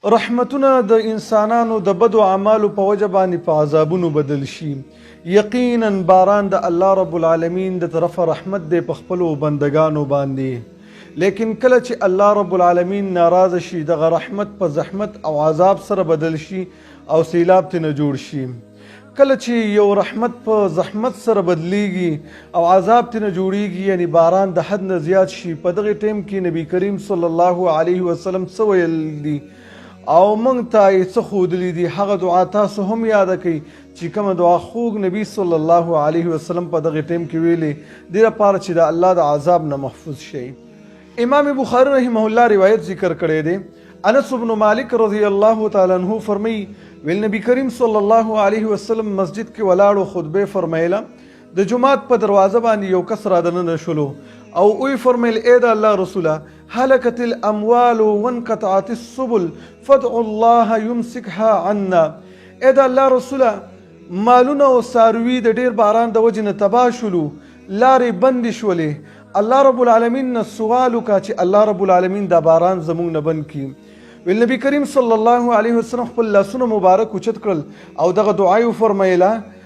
رحمتونه د انسانانو د بدو اعمالو په وجه باندې په عذابونو بدل شي. یقینا باران د الله رب العالمین د طرفه رحمت دی په خپلو بندگانو باندې، لیکن کله چې الله رب العالمین ناراضه شي دغه رحمت په زحمت او عذاب سره بدل شي او سیلاب ترې نه جوړ شي. کله چې یو رحمت په زحمت سره بدلیږي او عذاب ترې نه جوړیږي، یعنی باران د حد نه زیات شي، په دغه ټیم کې نبی کریم صلی الله علیه وسلم څه ویل دي او موږ ته یې څه ښودلي دي، هغه دعا تاسو هم یاده کړئ چې کومه دعا خوږ نبي صلی الله علیه وسلم په دغه ټیم کې ویلې، دې لپاره چې د الله د عذاب نه محفوظ شئ. امام بخاري رحمه الله روایت ذکر کړی دی. انس بن مالک رضی الله تعالی عنہ فرمایي ویل نبی کریم صلی الله علیه وسلم مسجد کې ولاړو، خطبه فرمایله. د جماعت په دروازه باندې یو کس را دننه شولو او وی فرمیل ای د الله رسوله هلکت الاموال وانقطعت السبل فادعوا الله يمسكها عنا. ای د الله رسوله مالونه او څاروي د ډیر باران د وجې نه تباه شولو، لارې بندې شولې، الله رب العالمین نه سوال وکړه چې الله رب العالمین دا باران زموږ نه بند کړي. ویل نبی کریم صلی الله علیه وسلم خپل لاسونه مبارک اوچت کړل او دغه دعا یې فرمیله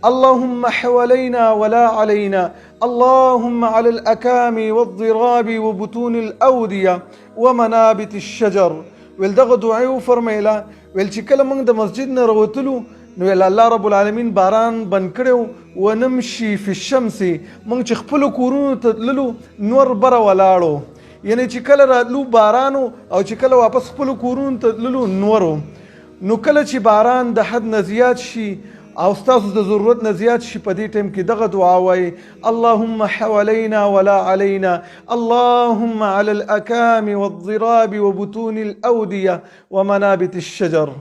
اللهم حوالينا ولا علينا، اللهم على الأكام والضراب وبطون الأودية ومنابت الشجر. ویل دغه دعا یې وفرمیله. ویل چې کله موږ د مسجد نه راوتلو نو ویل الله رب العالمین باران بند کړی و نمشي فی الشمس، موږ چې خپلو کورونو ته تللو نور بره ولاړو، یعنی چې کله راتلو بارانو او چې کله واپس خپلو کورونو ته تللو نورو. نو کله چې باران د حد نه زیات شي او ستاسو د ضرورت نه زیات شي، په دې ټیم کې دغه دعا وایي اللهم حوالينا ولا علينا، اللهم على الأكام والضراب وبطون الأودية ومنابت الشجر.